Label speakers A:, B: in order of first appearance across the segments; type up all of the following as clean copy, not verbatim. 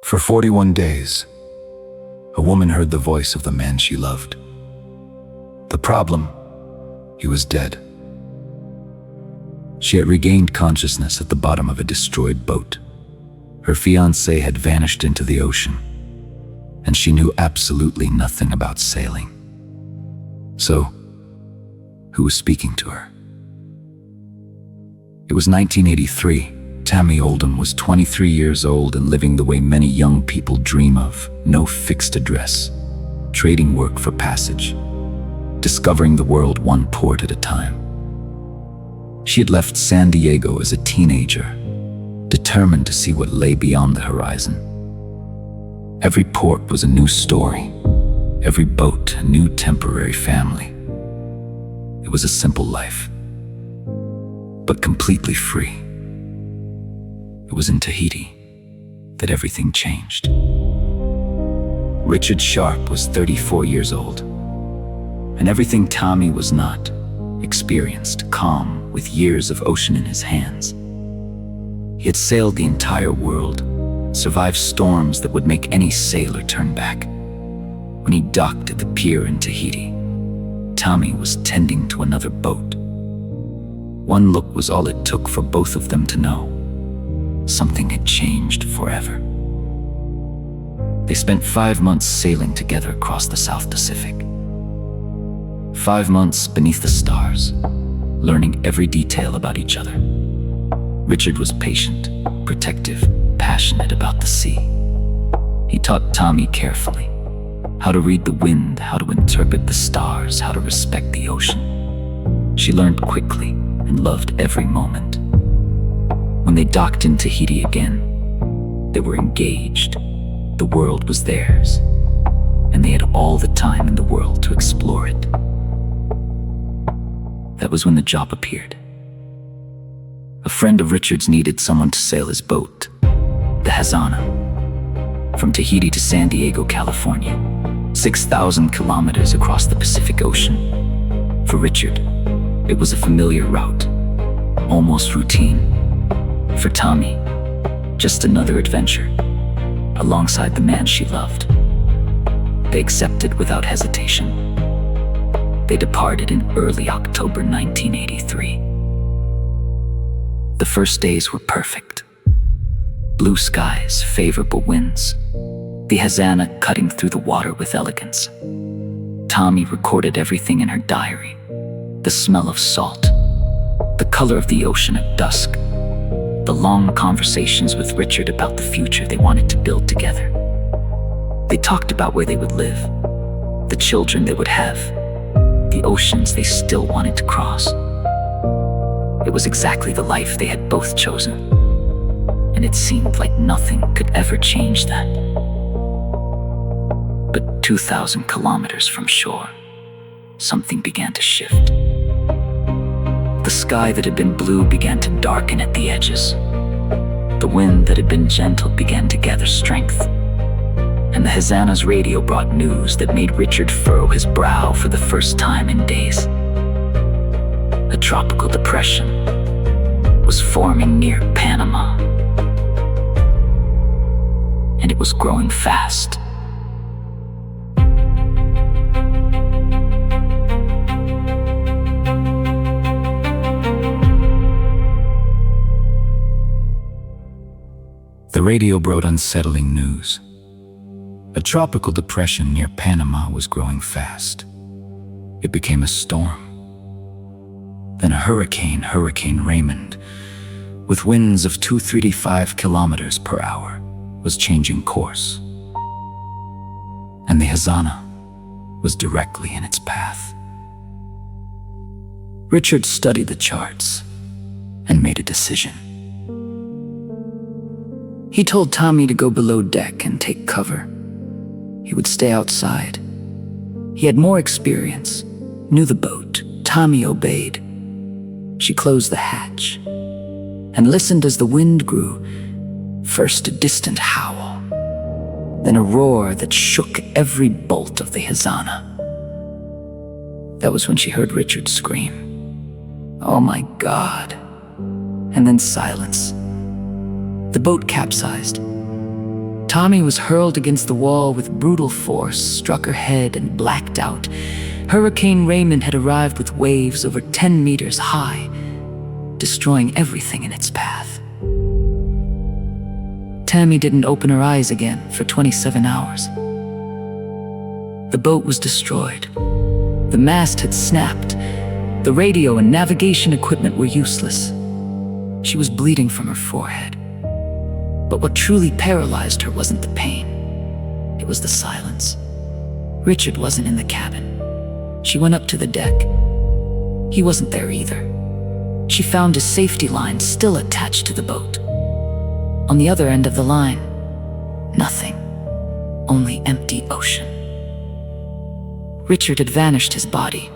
A: For 41 days, a woman heard the voice of the man she loved. The problem, he was dead. She had regained consciousness at the bottom of a destroyed boat. Her fiancé had vanished into the ocean, and she knew absolutely nothing about sailing. So, who was speaking to her? It was 1983. Tami Oldham was 23 years old and living the way many young people dream of. No fixed address, trading work for passage, discovering the world one port at a time. She had left San Diego as a teenager, determined to see what lay beyond the horizon. Every port was a new story, every boat a new temporary family. It was a simple life, but completely free. It was in Tahiti that everything changed. Richard Sharp was 34 years old, and everything Tami was not. Experienced, calm, with years of ocean in his hands. He had sailed the entire world, survived storms that would make any sailor turn back. When he docked at the pier in Tahiti, Tami was tending to another boat. One look was all it took for both of them to know. Something had changed forever. They spent 5 months sailing together across the South Pacific. 5 months beneath the stars, learning every detail about each other. Richard was patient, protective, passionate about the sea. He taught Tami carefully how to read the wind, how to interpret the stars, how to respect the ocean. She learned quickly and loved every moment. When they docked in Tahiti again, they were engaged. The world was theirs, and they had all the time in the world to explore it. That was when the job appeared. A friend of Richard's needed someone to sail his boat, the Hazana, from Tahiti to San Diego, California, 6,000 kilometers across the Pacific Ocean. For Richard, it was a familiar route, almost routine. For Tami, just another adventure, alongside the man she loved. They accepted without hesitation. They departed in early October 1983. The first days were perfect. Blue skies, favorable winds, the Hazana cutting through the water with elegance. Tami recorded everything in her diary. The smell of salt, the color of the ocean at dusk, the long conversations with Richard about the future they wanted to build together. They talked about where they would live, the children they would have, the oceans they still wanted to cross. It was exactly the life they had both chosen, and it seemed like nothing could ever change that. But 2,000 kilometers from shore, something began to shift. The sky that had been blue began to darken at the edges. The wind that had been gentle began to gather strength. And the Hazana's radio brought news that made Richard furrow his brow for the first time in days. A tropical depression was forming near Panama, and it was growing fast. The radio brought unsettling news. A tropical depression near Panama was growing fast. It became a storm. Then a hurricane, Hurricane Raymond, with winds of 235 kilometers per hour, was changing course. And the Hazana was directly in its path. Richard studied the charts and made a decision. He told Tami to go below deck and take cover. He would stay outside. He had more experience, knew the boat. Tami obeyed. She closed the hatch and listened as the wind grew. First a distant howl, then a roar that shook every bolt of the Hazana. That was when she heard Richard scream, "Oh my God!" And then silence. The boat capsized.
B: Tami was hurled against the wall with brutal force, struck her head, and blacked out. Hurricane Raymond had arrived with waves over 10 meters high, destroying everything in its path. Tami didn't open her eyes again for 27 hours. The boat was destroyed. The mast had snapped. The radio and navigation equipment were useless. She was bleeding from her forehead. But what truly paralyzed her wasn't the pain. It was the silence. Richard wasn't in the cabin. She went up to the deck. He wasn't there either. She found his safety line still attached to the boat. On the other end of the line, nothing. Only empty ocean. Richard had vanished. His body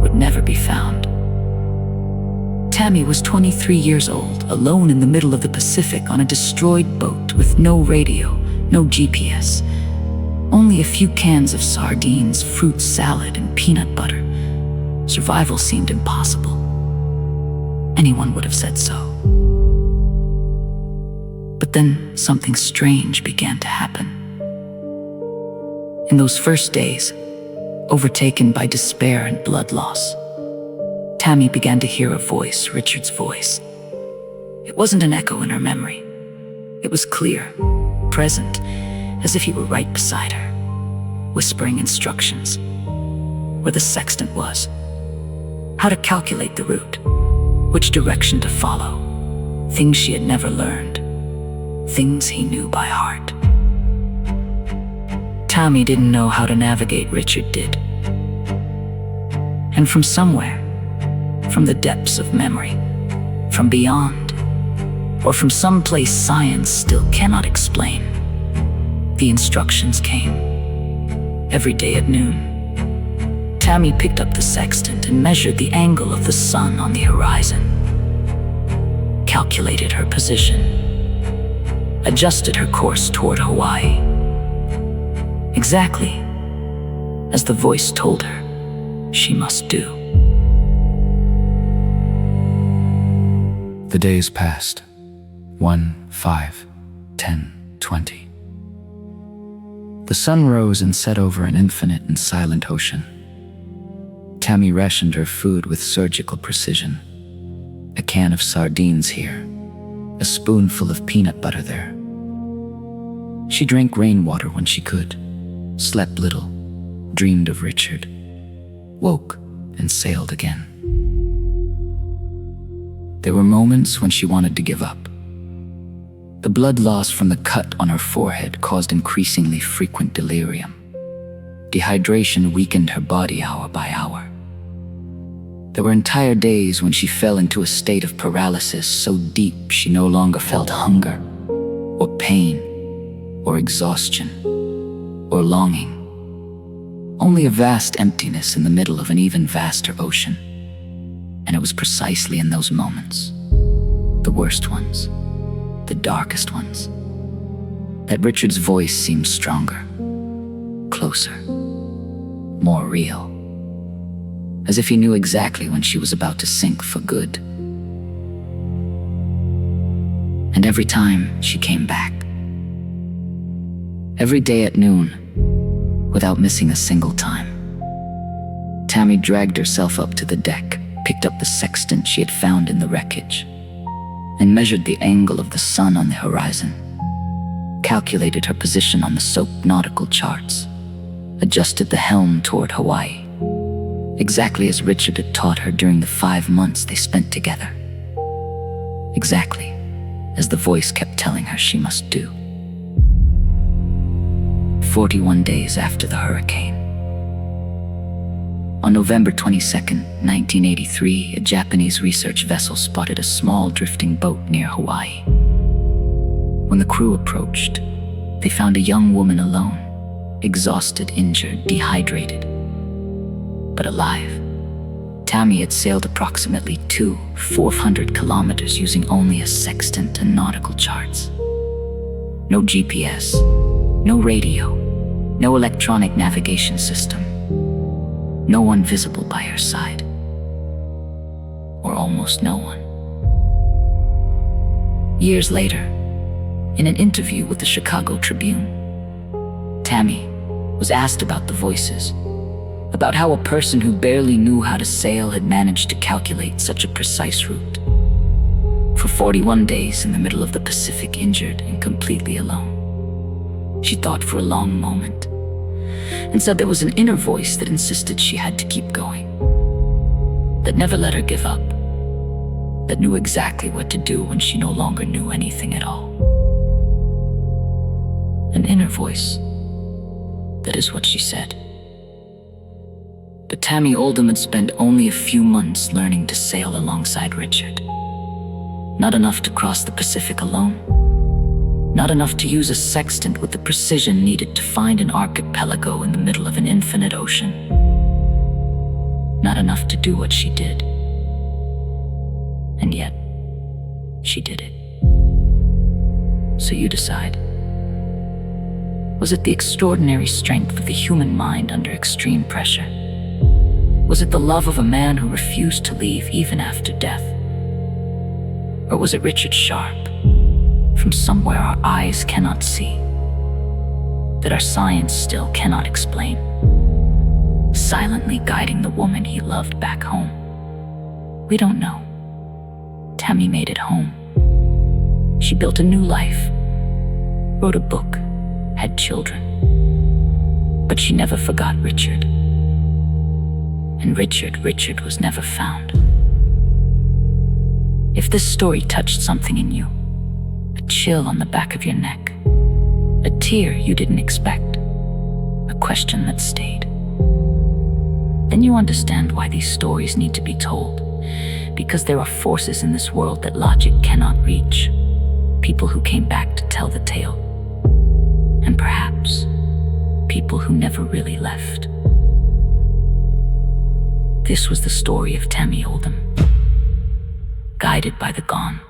B: would never be found. Tami was 23 years old, alone in the middle of the Pacific on a destroyed boat with no radio, no GPS. Only a few cans of sardines, fruit salad, and peanut butter. Survival seemed impossible. Anyone would have said so. But then something strange began to happen. In those first days, overtaken by despair and blood loss, Tami began to hear a voice, Richard's voice. It wasn't an echo in her memory. It was clear, present, as if he were right beside her, whispering instructions. Where the sextant was, how to calculate the route, which direction to follow. Things she had never learned, things he knew by heart. Tami didn't know how to navigate. Richard did. And from somewhere, from the depths of memory, from beyond, or from some place science still cannot explain, the instructions came. Every day at noon, Tami picked up the sextant and measured the angle of the sun on the horizon, calculated her position, adjusted her course toward Hawaii, exactly as the voice told her she must do.
A: The days passed. 1, 5, 10, 20. The sun rose and set over an infinite and silent ocean. Tami rationed her food with surgical precision. A can of sardines here, a spoonful of peanut butter there. She drank rainwater when she could, slept little, dreamed of Richard, woke and sailed again. There were moments when she wanted to give up. The blood loss from the cut on her forehead caused increasingly frequent delirium. Dehydration weakened her body hour by hour. There were entire days when she fell into a state of paralysis so deep she no longer felt hunger, or pain, or exhaustion, or longing. Only a vast emptiness in the middle of an even vaster ocean. And it was precisely in those moments, the worst ones, the darkest ones, that Richard's voice seemed stronger, closer, more real, as if he knew exactly when she was about to sink for good. And every time she came back, every day at noon, without missing a single time, Tami dragged herself up to the deck, picked up the sextant she had found in the wreckage, and measured the angle of the sun on the horizon, calculated her position on the soaked nautical charts, adjusted the helm toward Hawaii, exactly as Richard had taught her during the 5 months they spent together, exactly as the voice kept telling her she must do. 41 days after the hurricane. On November 22, 1983, a Japanese research vessel spotted a small drifting boat near Hawaii. When the crew approached, they found a young woman alone, exhausted, injured, dehydrated, but alive. Tami had sailed approximately 400 kilometers using only a sextant and nautical charts. No GPS, no radio, no electronic navigation system. No one visible by her side, or almost no one. Years later,
B: In an interview with the Chicago Tribune, Tami was asked about the voices, about how a person who barely knew how to sail had managed to calculate such a precise route. For 41 days in the middle of the Pacific, injured and completely alone, she thought for a long moment and said there was an inner voice that insisted she had to keep going, that never let her give up, that knew exactly what to do when she no longer knew anything at all. An inner voice, that is what she said. But Tami Oldham had spent only a few months learning to sail alongside Richard. Not enough to cross the Pacific alone. Not enough to use a sextant with the precision needed to find an archipelago in the middle of an infinite ocean. Not enough to do what she did. And yet, she did it. So you decide. Was it the extraordinary strength of the human mind under extreme pressure? Was it the love of a man who refused to leave even after death? Or was it Richard Sharp, from somewhere our eyes cannot see, that our science still cannot explain, silently guiding the woman he loved back home? We don't know. Tami made it home. She built a new life, wrote a book, had children. But she never forgot Richard. And Richard was never found. If this story touched something in you, a chill on the back of your neck, a tear you didn't expect, a question that stayed, then you understand why these stories need to be told. Because there are forces in this world that logic cannot reach. People who came back to tell the tale. And perhaps, people who never really left. This was the story of Tami Oldham, guided by the gone.